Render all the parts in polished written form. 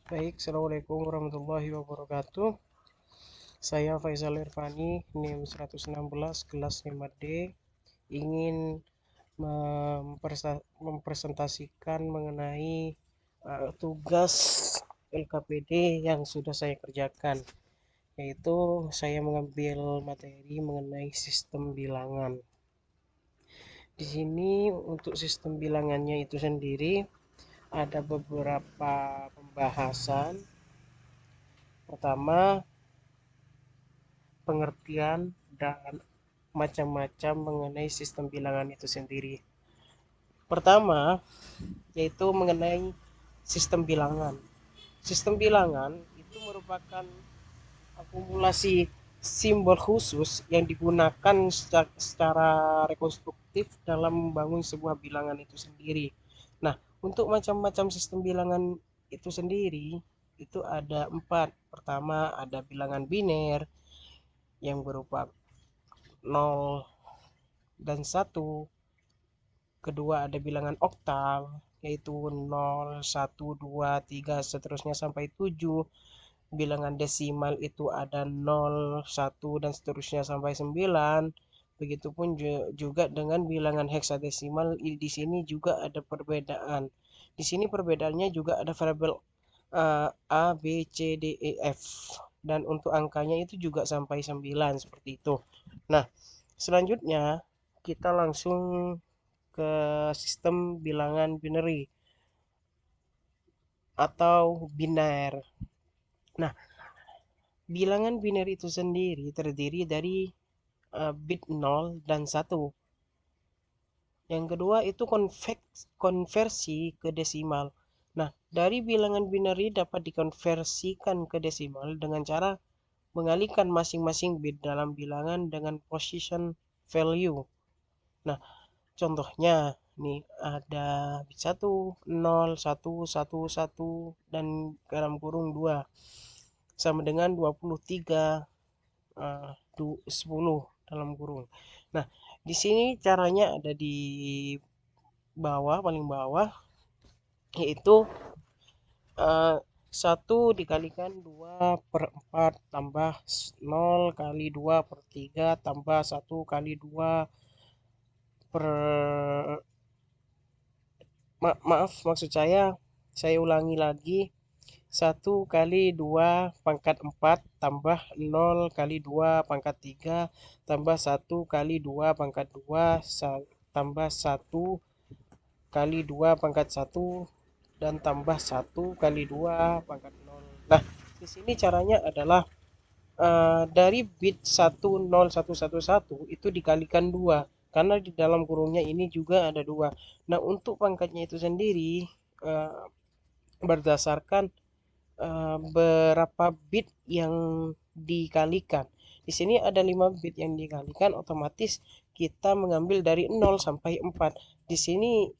Baik, Assalamualaikum warahmatullahi wabarakatuh. Saya Faisal Irfani, NIM 116, kelas 5D, ingin mempresentasikan mengenai tugas LKPD yang sudah saya kerjakan, yaitu saya mengambil materi mengenai sistem bilangan. Di sini untuk sistem bilangannya itu sendiri ada beberapa pembahasan. Pertama, pengertian dan macam-macam mengenai sistem bilangan itu sendiri. Pertama, yaitu mengenai sistem bilangan. Sistem bilangan itu merupakan akumulasi simbol khusus yang digunakan secara rekonstruktif dalam membangun sebuah bilangan itu sendiri. Nah, untuk macam-macam sistem bilangan itu sendiri, itu ada empat. Pertama, ada bilangan biner yang berupa 0 dan 1. Kedua ada bilangan oktal yaitu 0, 1, 2, 3 seterusnya sampai 7. Bilangan desimal itu ada 0, 1 dan seterusnya sampai 9. Begitupun juga dengan bilangan heksadesimal di sini juga ada perbedaan. Di sini perbedaannya juga ada variabel A, B, C, D, E, F. Dan untuk angkanya itu juga sampai 9 seperti itu. Nah, selanjutnya kita langsung ke sistem bilangan binary atau biner. Nah, bilangan biner itu sendiri terdiri dari bit 0 dan 1. Yang kedua itu konversi ke desimal. Nah, dari bilangan binary dapat dikonversikan ke desimal dengan cara mengalihkan masing-masing bit dalam bilangan dengan position value. Nah, contohnya nih ada bit 1, 0, 1, 1, 1 dan dalam kurung 2 sama dengan 23 10 dalam kurung. Nah, di sini caranya ada di bawah paling bawah yaitu 1 dikalikan 2 per 4 tambah 0 kali 2 per 3 tambah 1 kali 2 per maaf maksud saya ulangi lagi. 1 kali 2 pangkat 4 tambah 0 kali 2 pangkat 3 tambah 1 kali 2 pangkat 2 tambah 1 kali 2 pangkat 1 dan tambah 1 kali 2 pangkat 0. Nah, di sini caranya adalah dari bit 10111 itu dikalikan 2 karena di dalam kurungnya ini juga ada 2. Nah, untuk pangkatnya itu sendiri berdasarkan berapa bit yang dikalikan. Di sini ada 5 bit yang dikalikan, otomatis kita mengambil dari 0 sampai 4. Di sini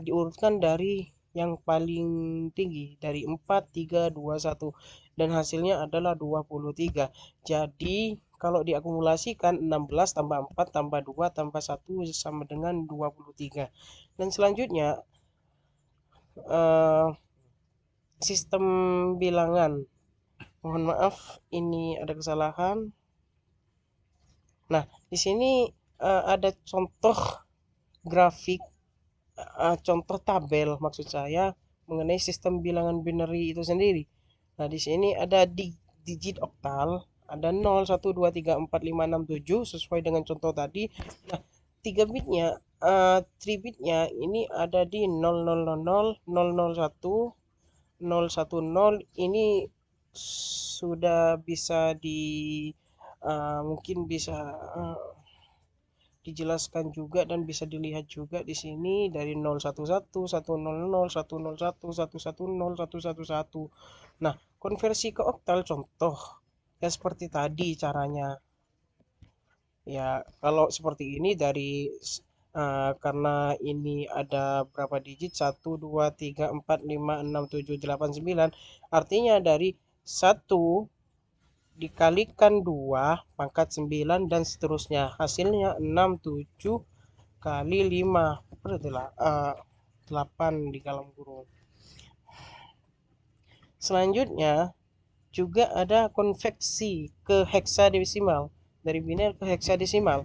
diurutkan dari yang paling tinggi, dari 4, 3, 2, 1. Dan hasilnya adalah 23. Jadi kalau diakumulasikan 16 tambah 4 tambah 2 tambah 1 sama dengan 23. Dan selanjutnya eh, sistem bilangan. Mohon maaf, ini ada kesalahan. Nah, di sini ada contoh grafik, contoh tabel maksud saya mengenai sistem bilangan binary itu sendiri. Nah, di sini ada digit oktal, ada 0, 1, 2, 3, 4, 5, 6, 7 sesuai dengan contoh tadi. Nah, 3 bitnya, 3 bitnya ini ada di 0000, 001, 010. Ini sudah bisa mungkin bisa uh, dijelaskan juga dan bisa dilihat juga di sini dari 011, 100, 101, 110, 111. Nah, konversi ke oktal contoh ya seperti tadi caranya. Ya, kalau seperti ini dari karena ini ada berapa digit, 1, 2, 3, 4, 5, 6, 7, 8, 9. Artinya dari 1 dikalikan 2 pangkat 9 dan seterusnya. Hasilnya 6, 7 kali 5 per 8 di dalam kurung. Selanjutnya juga ada konveksi ke heksadesimal, dari biner ke heksadesimal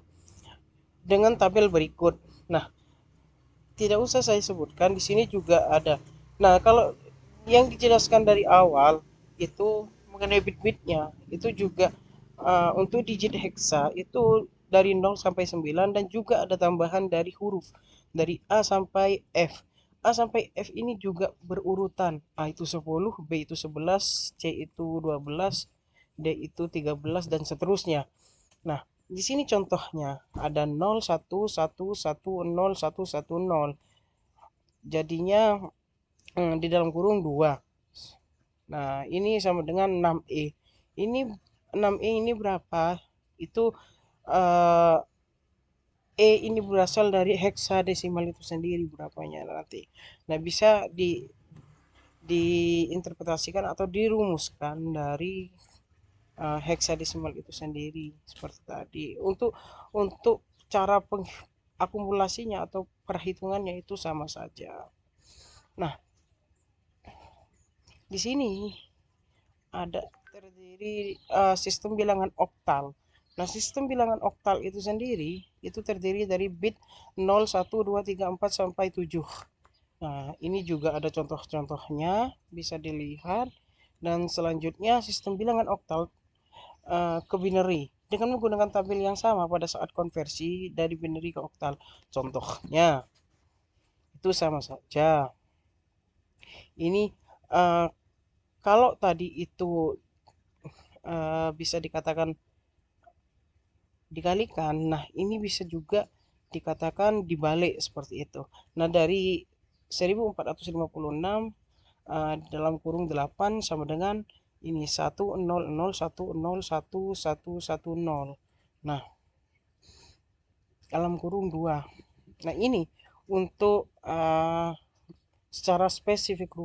dengan tabel berikut. Nah, tidak usah saya sebutkan, di sini juga ada. Nah, kalau yang dijelaskan dari awal itu mengenai bit-bitnya, itu juga untuk digit heksa itu dari 0 sampai 9, dan juga ada tambahan dari huruf dari A sampai F. A sampai F ini juga berurutan. A itu 10, B itu 11, C itu 12, D itu 13, dan seterusnya. Nah, di sini contohnya ada 0, 1, 1, 1, 0, 1, 1, 0. Jadinya di dalam kurung 2. Nah, ini sama dengan 6E. Ini 6E ini berapa? Itu eh, E ini berasal dari heksadesimal itu sendiri berapanya nanti. Nah, bisa diinterpretasikan atau dirumuskan dari heksadesimal itu sendiri seperti tadi. Untuk cara akumulasinya atau perhitungannya itu sama saja. Nah, di sini ada terdiri sistem bilangan oktal. Nah, sistem bilangan oktal itu sendiri itu terdiri dari bit 0, 1, 2, 3, 4 sampai 7. Nah, ini juga ada contoh-contohnya bisa dilihat. Dan selanjutnya sistem bilangan oktal ke binary dengan menggunakan tabel yang sama pada saat konversi dari binary ke oktal. Contohnya itu sama saja. Ini uh, kalau tadi itu bisa dikatakan dikalikan, nah ini bisa juga dikatakan dibalik seperti itu. Nah, dari 1456 dalam kurung 8 sama dengan ini 10010111110. Nah, dalam kurung 2. Nah, ini untuk secara spesifik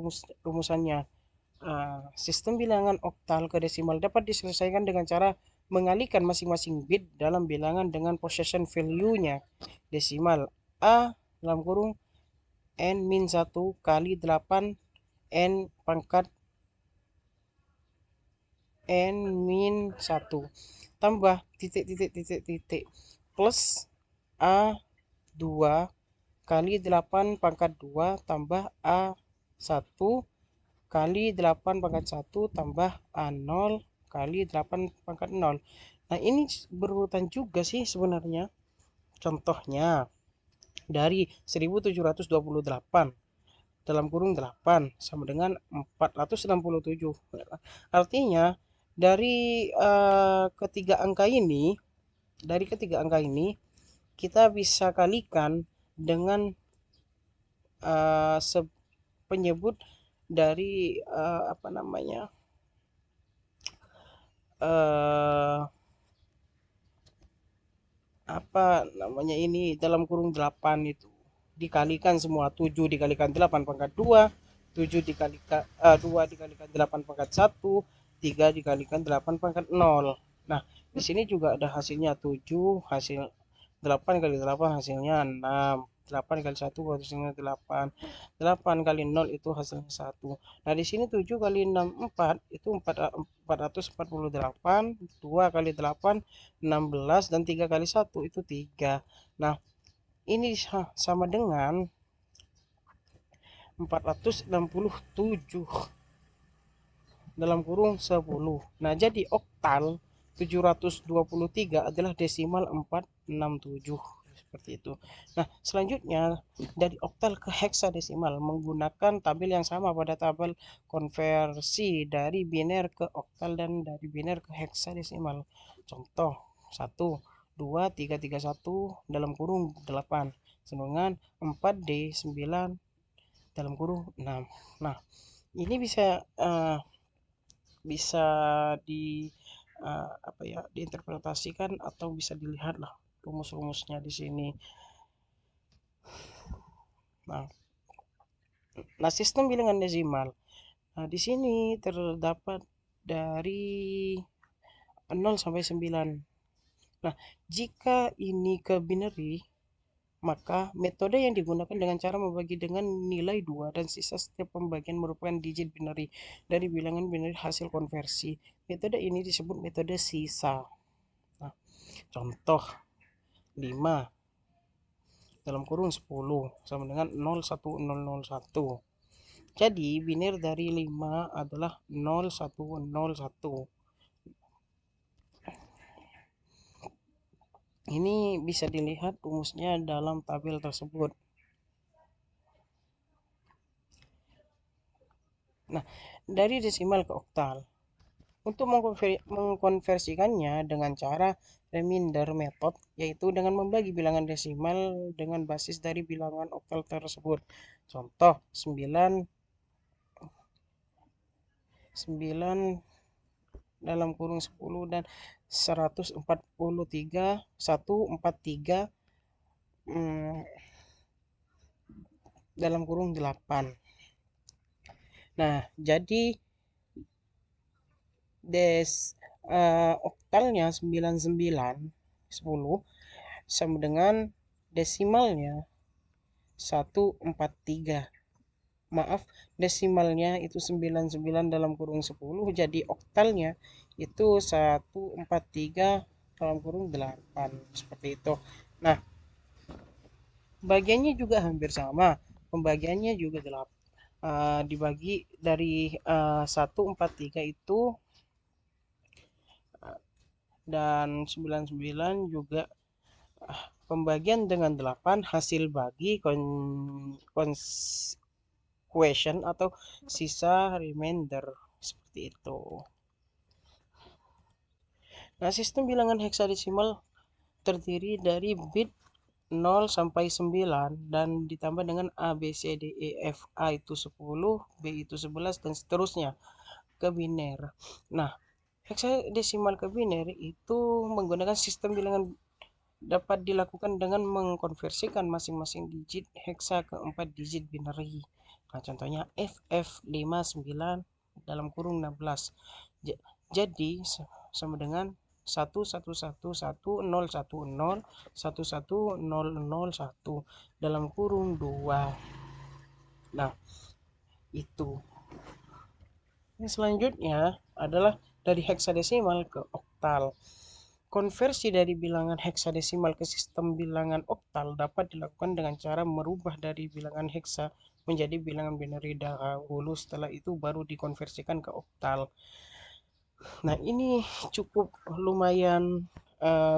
rumusannya. Sistem bilangan oktal ke desimal dapat diselesaikan dengan cara mengalihkan masing-masing bit dalam bilangan dengan possession value-nya. Desimal A dalam kurung n min 1 kali 8 n pangkat n min 1 tambah titik titik titik titik plus A 2 kali 8 pangkat 2 tambah A 1 kali 8 pangkat 1 tambah A0 kali 8 pangkat 0. Nah, ini berurutan juga sih sebenarnya. Contohnya dari 1728 dalam kurung 8 sama dengan 467. Artinya dari ketiga angka ini kita bisa kalikan dengan uh, penyebut dari apa namanya ini dalam kurung 8 itu dikalikan semua. 7 dikalikan 8 pangkat 2, 7 dikalikan 2 dikalikan 8 pangkat 1, 3 dikalikan 8 pangkat 0. Nah, di sini juga ada hasilnya 7, hasil 8 kali 8 hasilnya 6. 8 kali 1 hasilnya 8. 8 kali 0 itu hasilnya 1. Nah, di sini 7 kali 6 4 itu 448. 2 kali 8 16, dan 3 kali 1 itu 3. Nah, ini sama dengan 467 dalam kurung 10. Nah, jadi oktal 723 adalah desimal 467 seperti itu. Nah, selanjutnya dari oktal ke heksadesimal menggunakan tabel yang sama pada tabel konversi dari biner ke oktal dan dari biner ke heksadesimal. Contoh 1 2 3 3 1 dalam kurung 8 dengan 4D 9 dalam kurung 6. Nah, ini bisa di diinterpretasikan atau bisa dilihat lah rumus-rumusnya di sini. Nah, sistem bilangan desimal. Nah, di sini terdapat dari 0 sampai 9. Nah, jika ini ke binary, Maka metode yang digunakan dengan cara membagi dengan nilai 2 dan sisa setiap pembagian merupakan digit binary dari bilangan binary hasil konversi. Metode ini disebut metode sisa. Nah, contoh 5 dalam kurung 10 sama dengan 01001. Jadi biner dari 5 adalah 0101. Ini bisa dilihat rumusnya dalam tabel tersebut. Nah, dari desimal ke oktal. Untuk mengkonversikannya dengan cara remainder method, yaitu dengan membagi bilangan desimal dengan basis dari bilangan oktal tersebut. Contoh 9 dalam kurung 10 dan 143 dalam kurung 8. Nah, jadi oktalnya 99 10 sama dengan desimalnya 143. Maaf, desimalnya itu 99 dalam kurung 10, jadi oktalnya itu 143 dalam kurung 8. Seperti itu. Nah, bagiannya juga hampir sama. Pembagiannya juga 8. Dibagi dari 143 itu dan 99 juga pembagian dengan 8 hasil bagi question atau sisa remainder seperti itu. Nah, sistem bilangan heksadesimal terdiri dari bit 0 sampai 9 dan ditambah dengan A, B, C, D, E, F. A itu 10, B itu 11 dan seterusnya ke biner. Nah, heksadesimal ke biner itu menggunakan sistem bilangan dapat dilakukan dengan mengkonversikan masing-masing digit heksa ke 4 digit binary. Nah, contohnya FF59 dalam kurung 16. Jadi sama dengan 1111010110001 dalam kurung 2. Nah, itu. Selanjutnya adalah dari heksadesimal ke oktal. Konversi dari bilangan heksadesimal ke sistem bilangan oktal dapat dilakukan dengan cara merubah dari bilangan heksa menjadi bilangan binary dahulu, setelah itu baru dikonversikan ke oktal. Nah, ini cukup lumayan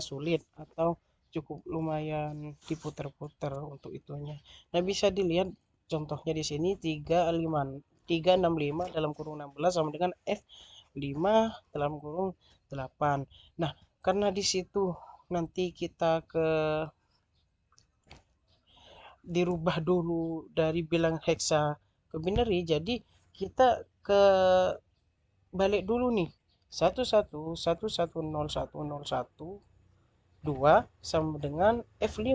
sulit atau cukup lumayan diputar-putar untuk itunya. Nah, bisa dilihat contohnya di sini 365 dalam kurung 16 sama dengan F5 dalam kurung 8. Nah, karena di situ nanti kita dirubah dulu dari bilang heksa ke binary, jadi kita ke balik dulu nih 11111012 sama dengan F5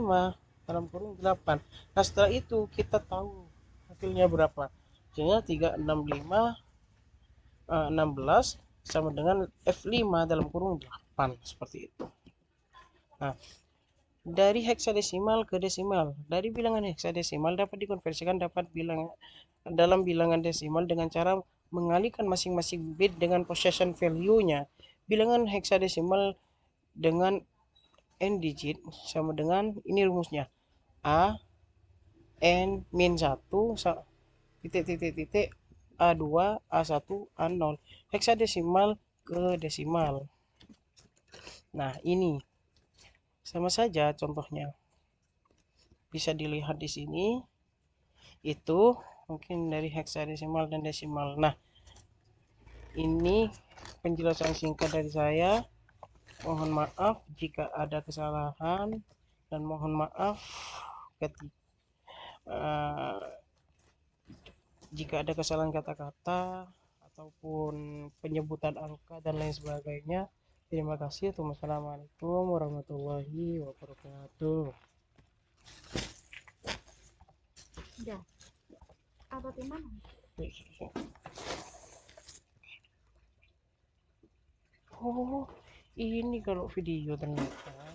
dalam kurung 8. Nah, setelah itu kita tahu hasilnya berapa. Hasilnya 365 16 sama dengan F5 dalam kurung 8 seperti itu. Nah, dari heksadesimal ke desimal. Dari bilangan heksadesimal dapat dikonversikan dalam bilangan desimal dengan cara mengalihkan masing-masing bit dengan possession value-nya. Bilangan heksadesimal dengan n digit sama dengan ini rumusnya. A n min 1 titik titik titik A2 A1 A0. Heksadesimal ke desimal. Nah, ini sama saja contohnya. Bisa dilihat di sini. Itu mungkin dari heksadesimal dan desimal. Nah, ini penjelasan singkat dari saya. Mohon maaf jika ada kesalahan dan mohon maaf jika ada kesalahan kata-kata ataupun penyebutan angka dan lain sebagainya. Terima kasih. Wassalamualaikum warahmatullahi wabarakatuh. Udah. Apa gimana? Oh, ini kalau video ternyata.